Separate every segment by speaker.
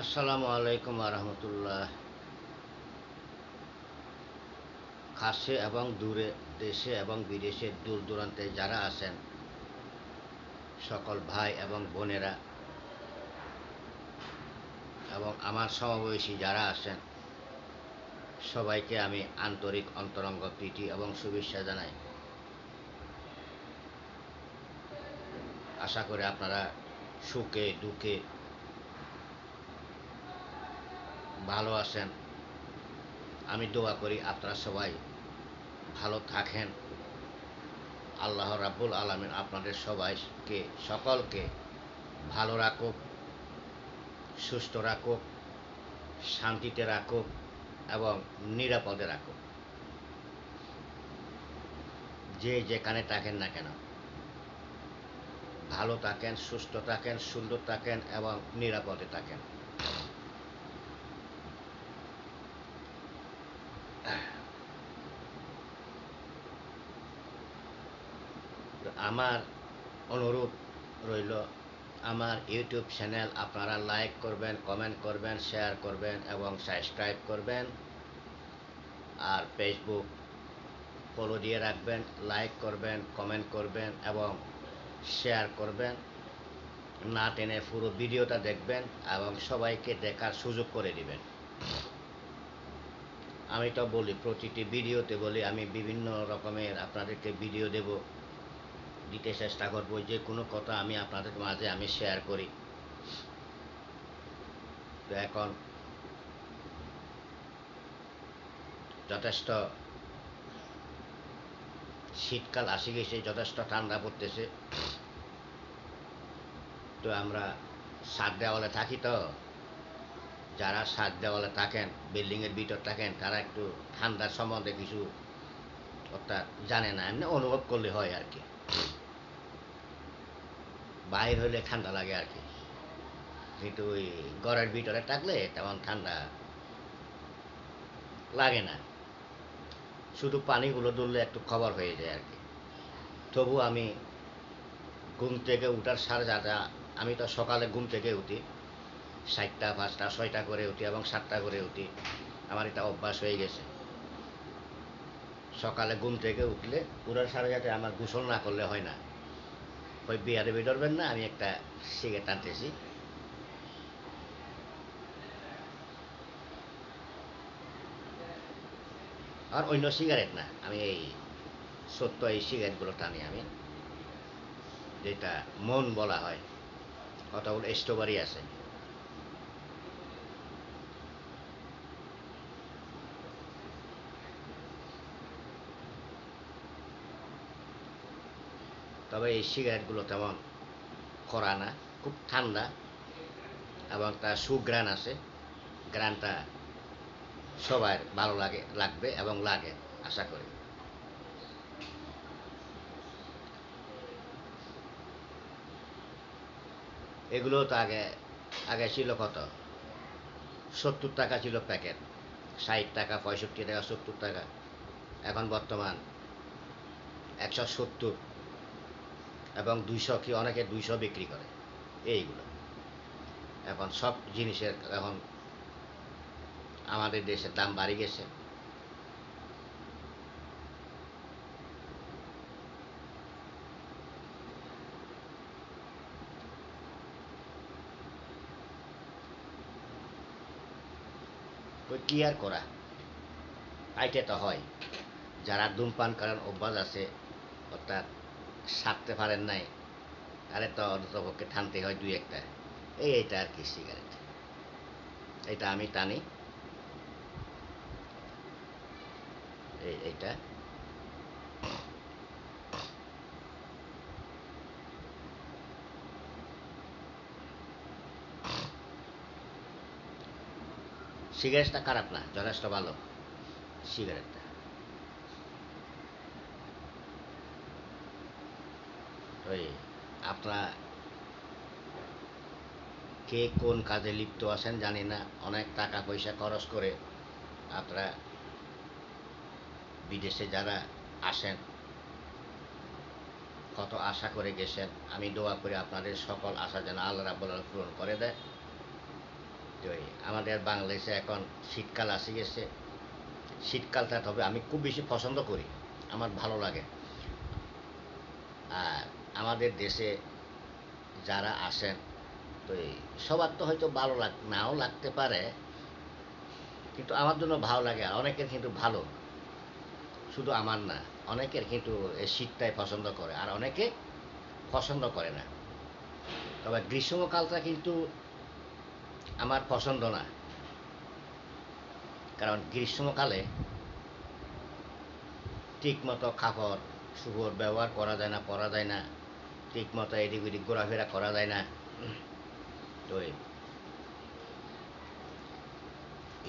Speaker 1: আসসালামু আলাইকুম রহমতুল্লাহ। কাছে এবং দূরে, দেশে এবং বিদেশে, দূর দূরান্তে যারা আছেন, সকল ভাই এবং বোনেরা এবং আমার সমবয়সী যারা আছেন, সবাইকে আমি আন্তরিক অন্তরঙ্গ প্রীতি এবং শুভেচ্ছা জানাই। আশা করি আপনারা সুখে দুঃখে ভালো আছেন। আমি দোয়া করি আপনারা সবাই ভালো থাকেন। আল্লাহ রাব্বুল আলামিন আপনাদের সবাইকে সকলকে ভালো রাখুক, সুস্থ রাখুক, শান্তিতে রাখুক এবং নিরাপদে রাখুক। যে যেখানে থাকেন না কেন, ভালো থাকেন, সুস্থ থাকেন, সুন্দর থাকেন এবং নিরাপদে থাকেন। আমার অনুরোধ রইল, আমার ইউটিউব চ্যানেল আপনারা লাইক করবেন, কমেন্ট করবেন, শেয়ার করবেন এবং সাবস্ক্রাইব করবেন। আর ফেসবুক ফলো দিয়ে রাখবেন, লাইক করবেন, কমেন্ট করবেন এবং শেয়ার করবেন। না টেনে পুরো ভিডিওটা দেখবেন এবং সবাইকে দেখার সুযোগ করে দিবেন। আমি তো বলি, প্রতিটি ভিডিওতে বলি আমি বিভিন্ন রকমের আপনাদেরকে ভিডিও দিতে চেষ্টা করব। যে কোনো কথা আমি আপনাদের মাঝে আমি শেয়ার করি। তো এখন যথেষ্ট শীতকাল আসি গেছে, যথেষ্ট ঠান্ডা পড়তেছে। তো আমরা ছাদ দেওয়ালে থাকি, তো যারা ছাদ দেওয়ালে থাকেন, বিল্ডিংয়ের ভিতর থাকেন, তারা একটু ঠান্ডার সম্বন্ধে কিছু অর্থাৎ জানে না, এমনি অনুভব করলে হয় আর কি। বাইর হইলে ঠান্ডা লাগে আর কি, কিন্তু ওই ঘরের ভিতরে থাকলে তেমন ঠান্ডা লাগে না। শুধু পানিগুলো ধরলে একটু খবর হয়ে যায় আর কি। তবু আমি ঘুম থেকে উঠার সাড়ে চারটা, আমি তো সকালে ঘুম থেকে উঠি 4টা, 5টা, 6টা করে উঠি এবং 7টা করে উঠি। আমার এটা অভ্যাস হয়ে গেছে। সকালে ঘুম থেকে উঠলে উঠার সাড়ে চারটে আমার গোসল না করলে হয় না। ওই বিয়ারে বেরোবেন না, আমি একটা সিগারেট টানতেছি। আর অন্য সিগারেট না, আমি এই সত্য এই সিগারেটগুলো টানি আমি, যেটা মন বলা হয়। কতগুলো স্ট্রবেরি আছে। তবে এই সিগারেটগুলো তেমন কড়া না, খুব ঠান্ডা এবং তার সুঘ্রাণ আছে। ঘ্রাণটা সবার ভালো লাগবে এবং লাগে আশা করি। এগুলো তো আগে আগে ছিল কত, 70 টাকা ছিল প্যাকেট, 60 টাকা, 65 টাকা, 70 টাকা। এখন বর্তমান 170 এবং 200, কি অনেকে 200 বিক্রি করে এইগুলো। এখন সব জিনিসের এখন আমাদের দেশের দাম বাড়ে গেছে। ওই কি আর করা, খাইতে তো হয়। যারা ধূমপান করার অভ্যাস আছে, অর্থাৎ সারতে পারেন নাই, তাহলে তো অন্ততপক্ষে টানতে হয় দুই একটা। এইটা আর কি সিগারেট, এটা আমি টানি। এইটা সিগারেটটা খারাপ না, যথেষ্ট ভালো সিগারেটটা। ওই আপনার কে কোন কাজে লিপ্ত আছেন জানি না, অনেক টাকা পয়সা খরচ করে আপনারা বিদেশে যারা আসেন, কত আশা করে গেছেন। আমি দোয়া করি আপনাদের সকল আশা যেন আল্লাহ রাব্বুল আলামিন পূরণ করে দেয়। ওই আমাদের বাংলাদেশে এখন শীতকাল আসে গেছে। শীতকালটা তবে আমি খুব বেশি পছন্দ করি, আমার ভালো লাগে। আর আমাদের দেশে যারা আসেন, তো এই সবার তো হয়তো ভালো নাও লাগতে পারে, কিন্তু আমার জন্য ভালো লাগে। আর অনেকের কিন্তু ভালো, শুধু আমার না, অনেকের কিন্তু এই শীতটাই পছন্দ করে, আর অনেকে পছন্দ করে না। তবে গ্রীষ্মকালটা কিন্তু আমার পছন্দ না, কারণ গ্রীষ্মকালে ঠিক মতো কাপড় চোপড় ব্যবহার করা যায় না, পরা যায় না, ঠিক মতো এদিক ওদিক ঘোরাফেরা করা যায় না। তো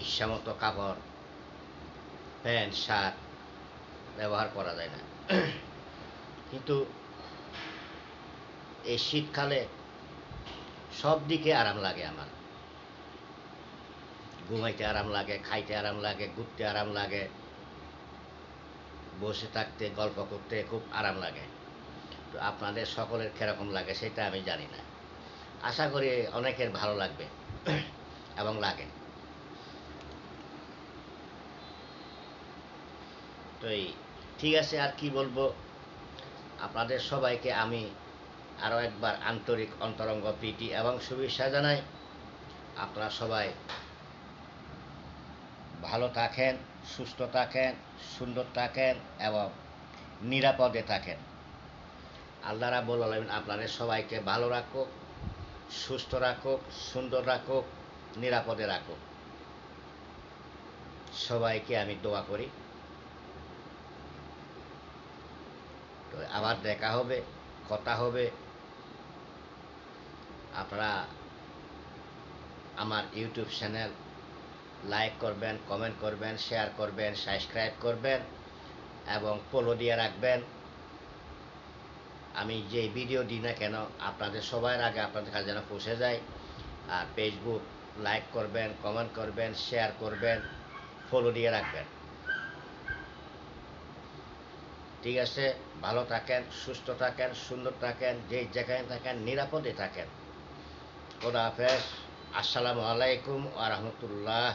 Speaker 1: ইচ্ছা মতো কাপড়, প্যান্ট শার্ট ব্যবহার করা যায় না। কিন্তু এই শীতকালে সব দিকে আরাম লাগে আমার। ঘুমাইতে আরাম লাগে, খাইতে আরাম লাগে, ঘুরতে আরাম লাগে, বসে থাকতে গল্প করতে খুব আরাম লাগে। তো আপনাদের সকলের কীরকম লাগে সেটা আমি জানি না, আশা করি অনেকের ভালো লাগবে এবং লাগে। তো এই ঠিক আছে, আর কি বলবো, আপনাদের সবাইকে আমি আরও একবার আন্তরিক অন্তরঙ্গ প্রীতি এবং শুভেচ্ছা জানাই। আপনারা সবাই ভালো থাকেন, সুস্থ থাকেন, সুন্দর থাকেন এবং নিরাপদে থাকেন। আল্লাহ রাব্বুল আলামিন আপনাদের সবাইকে ভালো রাখুক, সুস্থ রাখুক, সুন্দর রাখুক, নিরাপদে রাখুক। সবাইকে আমি দোয়া করি। তো আবার দেখা হবে, কথা হবে। আপনারা আমার ইউটিউব চ্যানেল লাইক করবেন, কমেন্ট করবেন, শেয়ার করবেন, সাবস্ক্রাইব করবেন এবং ফলো দিয়ে রাখবেন। আমি যে ভিডিও দিই না কেন আপনাদের সবার আগে আপনাদের কাছে যেন পৌঁছে যায়। আর ফেসবুক লাইক করবেন, কমেন্ট করবেন, শেয়ার করবেন, ফলো দিয়ে রাখবেন। ঠিক আছে, ভালো থাকেন, সুস্থ থাকেন, সুন্দর থাকেন, যে যেখানে থাকেন নিরাপদে থাকেন। খোদা হাফেজ। আসসালামু আলাইকুম ওয়া রাহমাতুল্লাহ।